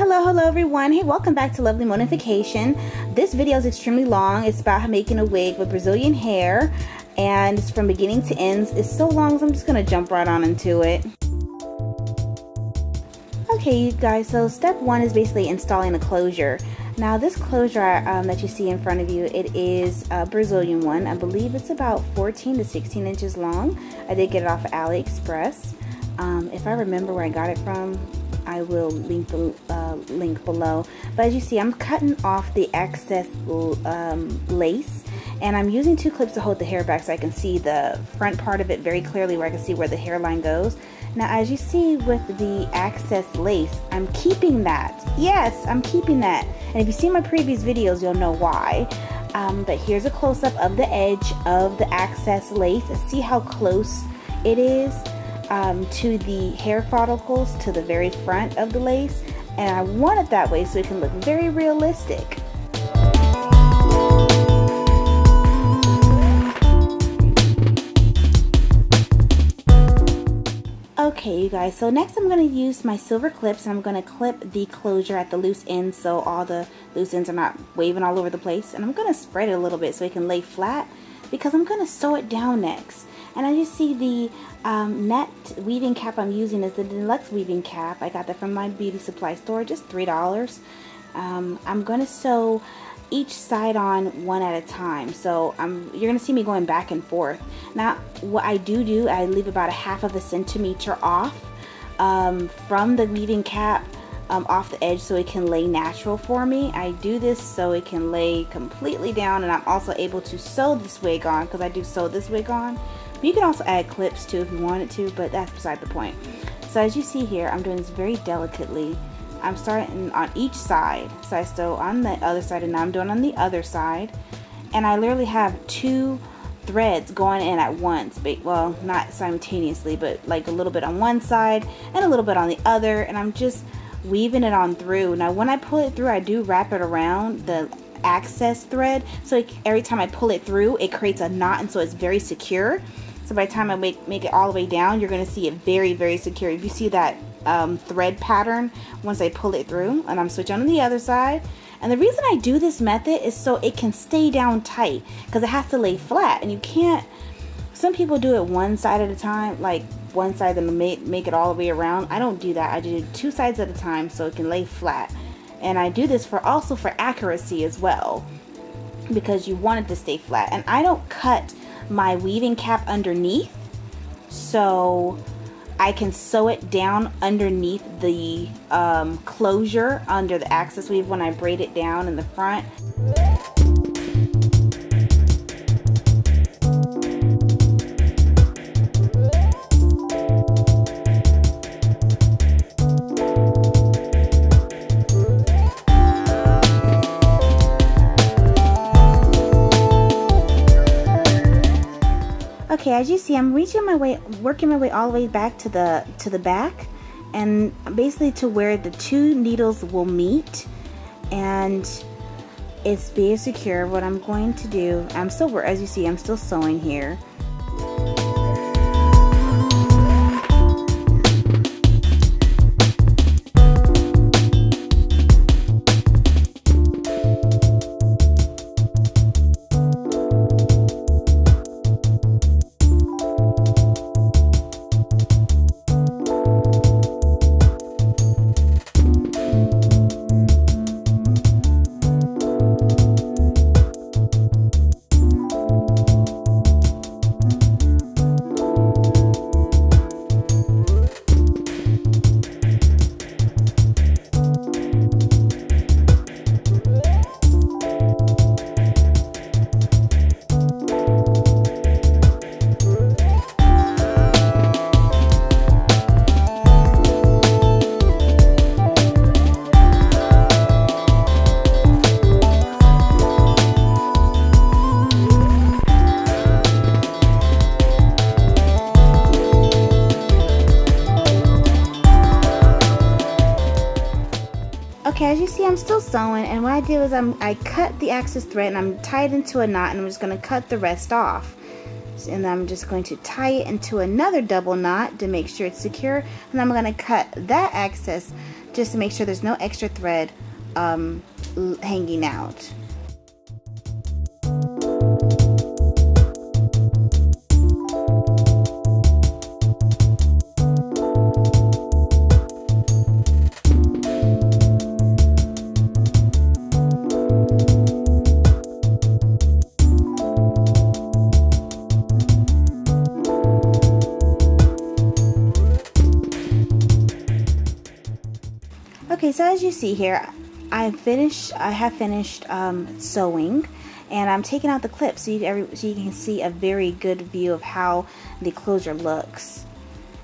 Hello everyone. Hey, welcome back to Lovely Modification. This video is extremely long. It's about making a wig with Brazilian hair, and it's from beginning to ends. It's so long, so I'm just gonna jump right on into it. Okay, you guys, so step one is basically installing a closure. Now this closure that you see in front of you, it is a Brazilian one. I believe it's about 14 to 16 inches long. I did get it off of AliExpress. If I remember where I got it from, I will link the link below. But as you see, I'm cutting off the excess lace, and I'm using two clips to hold the hair back so I can see the front part of it very clearly, where I can see where the hairline goes. Now as you see with the excess lace, I'm keeping that. Yes, I'm keeping that. And if you see my previous videos, you'll know why. But here's a close-up of the edge of the excess lace. See how close it is to the hair follicles, to the very front of the lace, and I want it that way so it can look very realistic. Okay, you guys, so next I'm going to use my silver clips, and I'm going to clip the closure at the loose ends so all the loose ends are not waving all over the place, and I'm going to spread it a little bit so it can lay flat, because I'm going to sew it down next. And as you see, the net weaving cap I'm using is the deluxe weaving cap. I got that from my beauty supply store, just $3. I'm going to sew each side on one at a time. So you're going to see me going back and forth. Now what I do, I leave about 1/2 centimeter off from the weaving cap off the edge so it can lay natural for me. I do this so it can lay completely down, and I'm also able to sew this wig on, because I do sew this wig on. You can also add clips too if you wanted to, but that's beside the point. So as you see here, I'm doing this very delicately. I'm starting on each side. So I sew on the other side, and now I'm doing on the other side. And I literally have 2 threads going in at once. Well, not simultaneously, but like a little bit on one side and a little bit on the other. And I'm just weaving it on through. Now when I pull it through, I do wrap it around the access thread. So every time I pull it through, it creates a knot, and so it's very secure. So by the time I make it all the way down, you're going to see it very, very secure. If you see that thread pattern once I pull it through, and I'm switching on the other side. And the reason I do this method is so it can stay down tight, because it has to lay flat, and you can't. Some people do it one side at a time, like one side and make it all the way around. I don't do that. I do 2 sides at a time so it can lay flat. And I do this also for accuracy as well, because you want it to stay flat. And I don't cut my weaving cap underneath, so I can sew it down underneath the closure under the access weave when I braid it down in the front. Okay, as you see, I'm working my way all the way back to the back, and basically to where the 2 needles will meet, and it's very secure. What I'm going to do, as you see, I'm still sewing here. Okay, as you see, I'm still sewing, and what I did was I cut the excess thread, and I'm tied into a knot, and I'm just going to cut the rest off. and I'm just going to tie it into another double knot to make sure it's secure, and I'm going to cut that excess just to make sure there's no extra thread hanging out. Okay, so as you see here, I have finished sewing, and I'm taking out the clip so you can see a very good view of how the closure looks.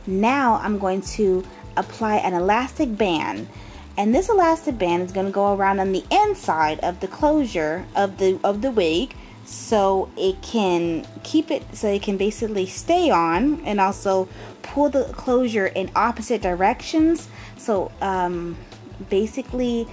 Now I'm going to apply an elastic band, and this elastic band is going to go around on the inside of the closure of the wig, so it can basically stay on, and also pull the closure in opposite directions. So basically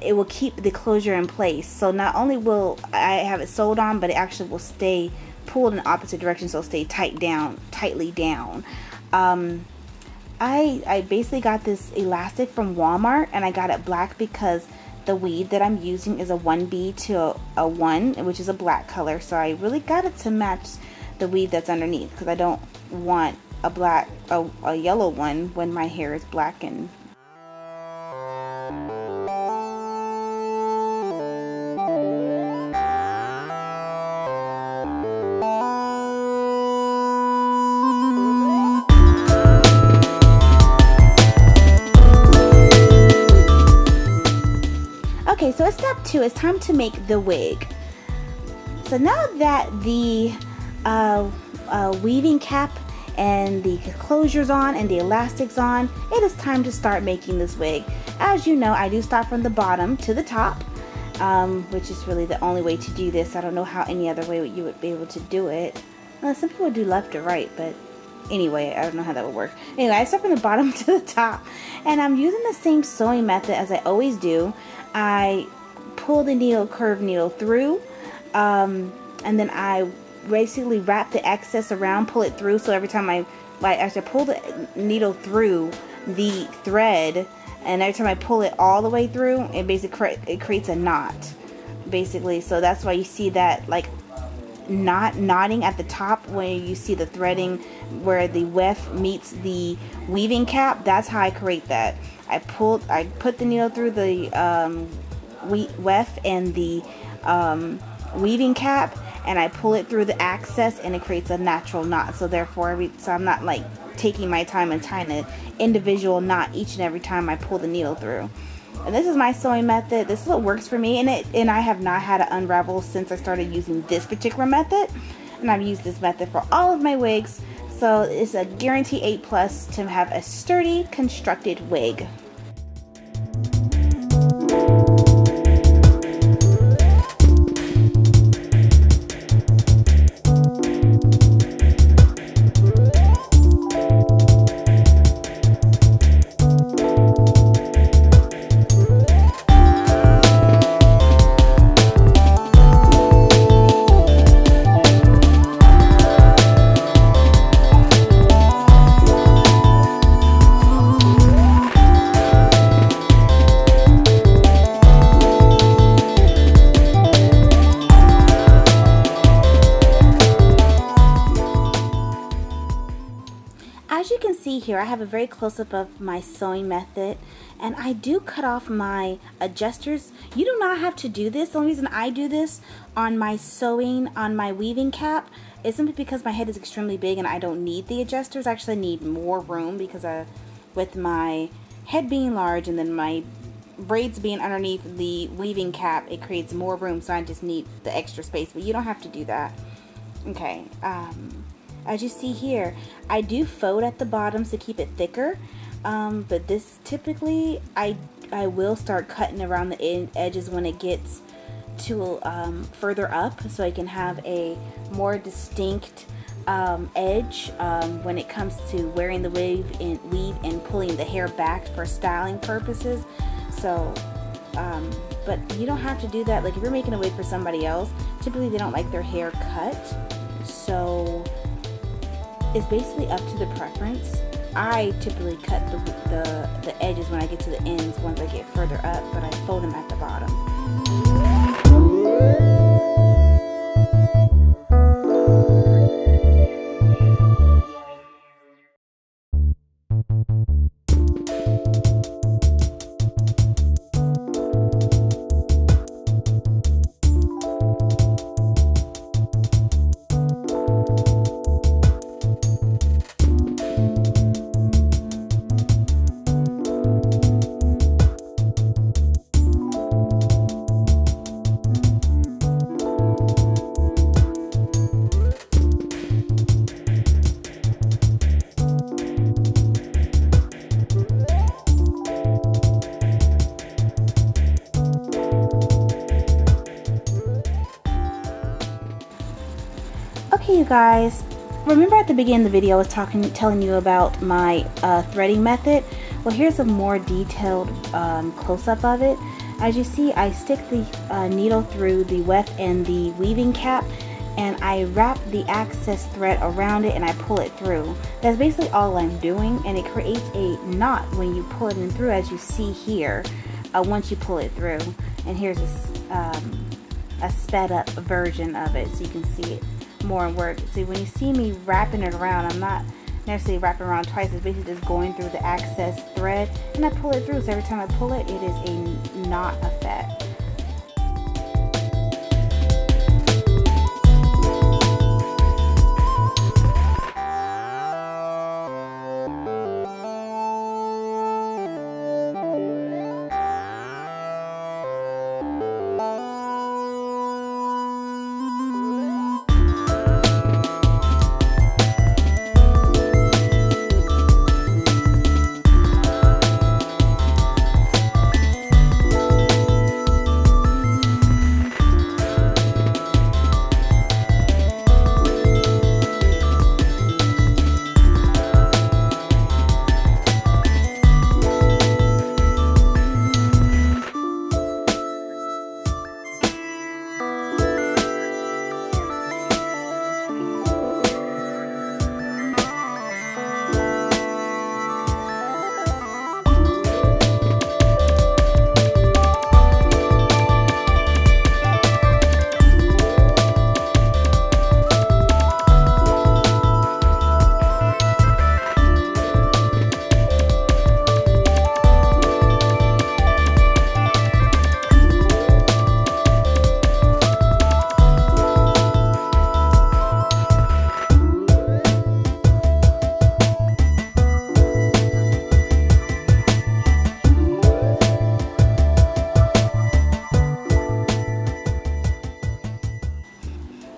it will keep the closure in place. So not only will I have it sewed on, but it actually will stay pulled in the opposite direction, so it'll stay tightly down. I basically got this elastic from Walmart, and I got it black because the weave that I'm using is a 1B to a 1, which is a black color. So I really got it to match the weave that's underneath, because I don't want a yellow one when my hair is black and okay, so it's step 2. It's time to make the wig. So now that the weaving cap and the closure's on and the elastic's on, it is time to start making this wig. As you know, I do start from the bottom to the top, which is really the only way to do this. I don't know how any other way you would be able to do it. Some people do left or right, but anyway, I don't know how that would work. Anyway, I start from the bottom to the top, and I'm using the same sewing method as I always do. I pull the curved needle through, and then I basically wrap the excess around, pull it through. So every time I pull the needle through the thread, and every time I pull it all the way through, it basically creates a knot, basically. So that's why you see that like knotting at the top when you see the threading where the weft meets the weaving cap. That's how I create that. I put the needle through the weft and the weaving cap, and I pull it through the access, and it creates a natural knot. So therefore, so I'm not like taking my time and tying an individual knot each and every time I pull the needle through. And this is my sewing method. This is what works for me, and I have not had it unravel since I started using this particular method. And I've used this method for all of my wigs. So it's a guarantee 8+ to have a sturdy, constructed wig. As you can see here, I have a very close-up of my sewing method, and I do cut off my adjusters. You do not have to do this. The only reason I do this on my sewing, on my weaving cap, is simply because my head is extremely big and I don't need the adjusters. I actually need more room because with my head being large and then my braids being underneath the weaving cap, it creates more room, so I just need the extra space, but you don't have to do that. Okay, as you see here, I do fold at the bottoms to keep it thicker, but this typically I will start cutting around the edges when it gets to further up, so I can have a more distinct edge when it comes to wearing the weave and pulling the hair back for styling purposes. So but you don't have to do that. Like if you're making a wig for somebody else, typically they don't like their hair cut, so it's basically up to the preference. I typically cut the edges when I get to the ends once I get further up, but I fold them at the bottom. Okay, you guys, remember at the beginning of the video I was telling you about my threading method? Well, here's a more detailed close-up of it. As you see, I stick the needle through the weft and the weaving cap, and I wrap the access thread around it and I pull it through. That's basically all I'm doing, and it creates a knot when you pull it in through, as you see here, once you pull it through. And here's a sped up version of it so you can see it more in work. See, when you see me wrapping it around, I'm not necessarily wrapping around twice. It's basically just going through the access thread and I pull it through. So every time I pull it, it is a knot effect.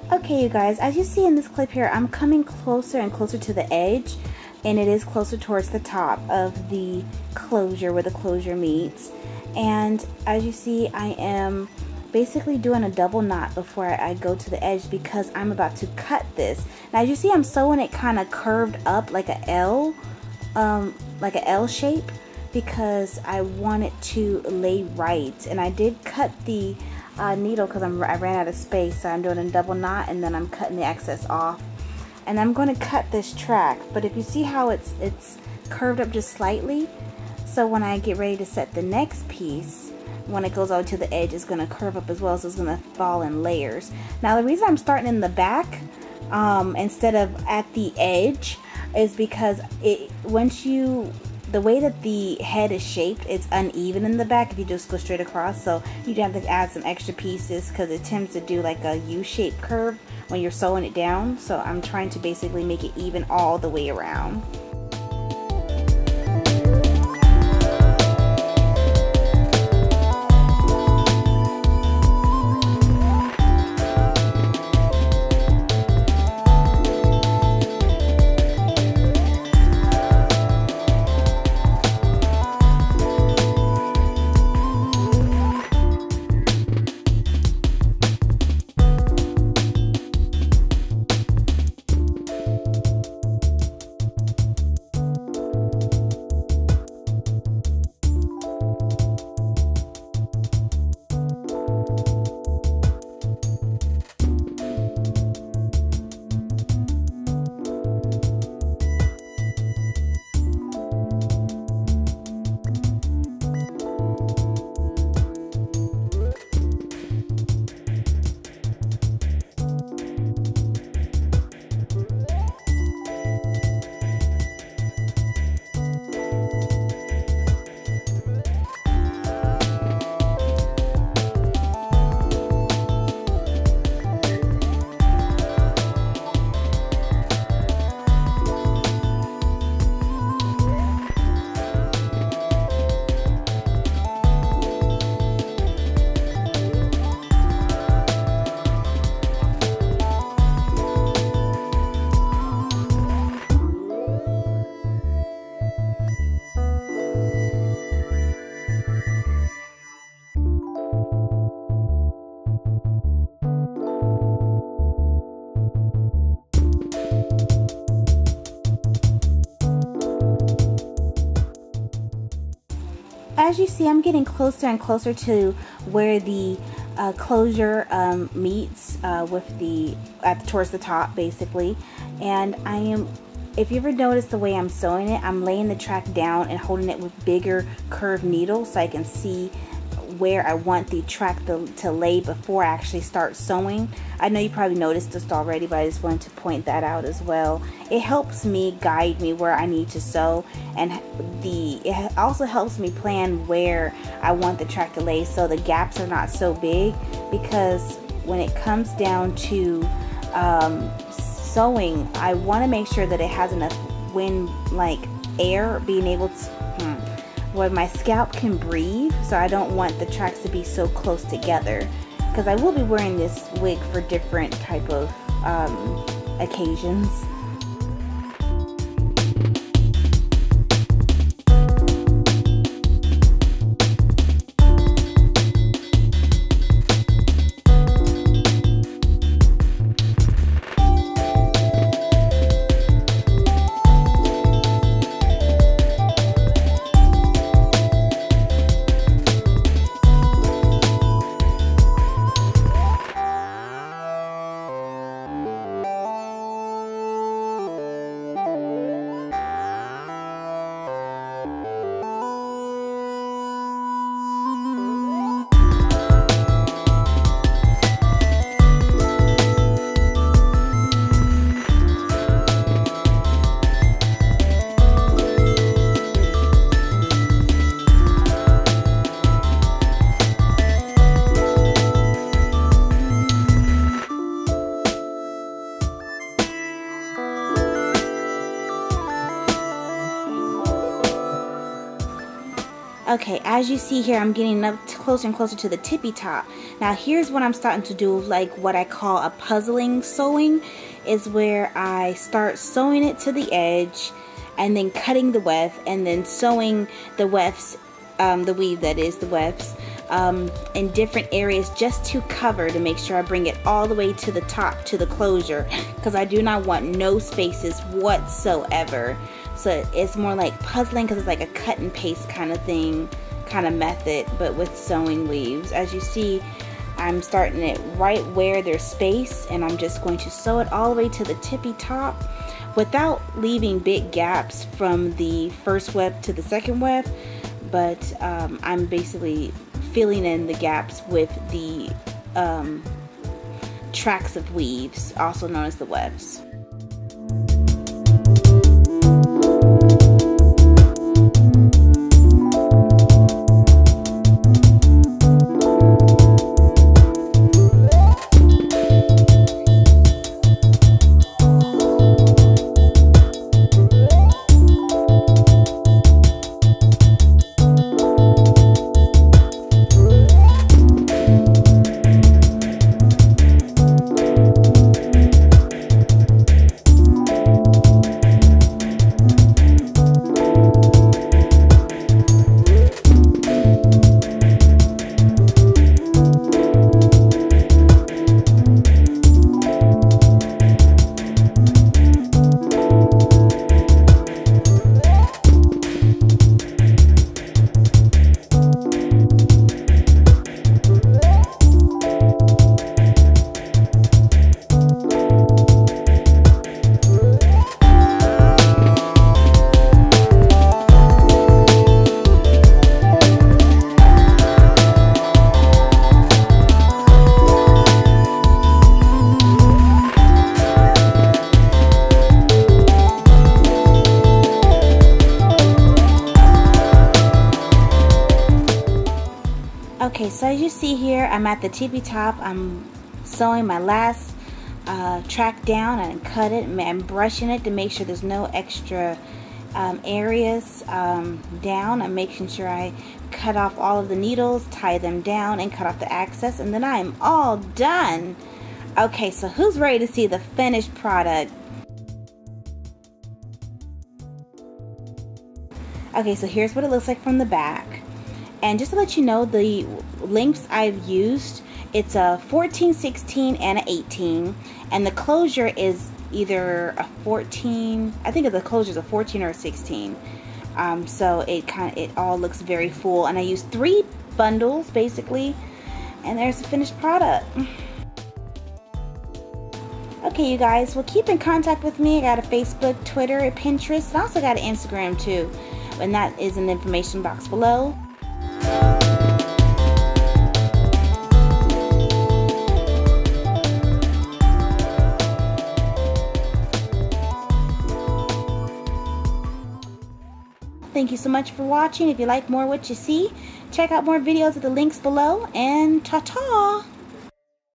Okay, you guys, as you see in this clip here, I'm coming closer and closer to the edge, and it is closer towards the top of the closure where the closure meets. And as you see, I am basically doing a double knot before I go to the edge because I'm about to cut this. Now as you see, I'm sewing it kind of curved up like a L shape because I want it to lay right. And I did cut the needle because I ran out of space, so I'm doing a double knot and then I'm cutting the excess off. And I'm going to cut this track, but if you see how it's curved up just slightly, so when I get ready to set the next piece, when it goes out to the edge, it's going to curve up as well, so it's going to fall in layers. Now the reason I'm starting in the back instead of at the edge is because the way that the head is shaped, it's uneven in the back if you just go straight across, so you have to add some extra pieces because it tends to do like a U-shaped curve when you're sewing it down. So I'm trying to basically make it even all the way around. as you see, I'm getting closer and closer to where the closure meets with towards the top, basically. And I am, if you ever notice the way I'm sewing it, I'm laying the track down and holding it with bigger curved needles so I can see where I want the track to lay before I actually start sewing. I know you probably noticed this already, but I just wanted to point that out as well. It helps me guide me where I need to sew, and it also helps me plan where I want the track to lay so the gaps are not so big, because when it comes down to sewing, I want to make sure that it has enough wind, like air, being able to where my scalp can breathe, so I don't want the tracks to be so close together, because I will be wearing this wig for different type of occasions. Okay, as you see here, I'm getting up closer and closer to the tippy top. Now here's what I'm starting to do, like what I call a puzzling sewing, is where I start sewing it to the edge and then cutting the weft and then sewing the wefts, the weave that is, the wefts, in different areas just to cover, to make sure I bring it all the way to the top, to the closure, because I do not want no spaces whatsoever. So it's more like puzzling, because it's like a cut and paste kind of thing, kind of method, but with sewing weaves. As you see, I'm starting it right where there's space, and I'm just going to sew it all the way to the tippy top without leaving big gaps from the first weft to the second weft, but I'm basically filling in the gaps with the tracks of weaves, also known as the wefts. Okay, so as you see here, I'm at the tippy top. I'm sewing my last track down and cut it, and I'm brushing it to make sure there's no extra areas down. I'm making sure I cut off all of the needles, tie them down, and cut off the excess, and then I am all done. Okay, so who's ready to see the finished product? Okay, so here's what it looks like from the back. And just to let you know, the lengths I've used, it's a 14, 16, and an 18. And the closure is either a 14, I think the closure is a 14 or a 16. So it all looks very full, and I used 3 bundles basically, and there's the finished product. Okay, you guys, well, keep in contact with me. I got a Facebook, Twitter, Pinterest, and I also got an Instagram too, and that is in the information box below. Thank you so much for watching. If you like more what you see, check out more videos at the links below, and ta-ta!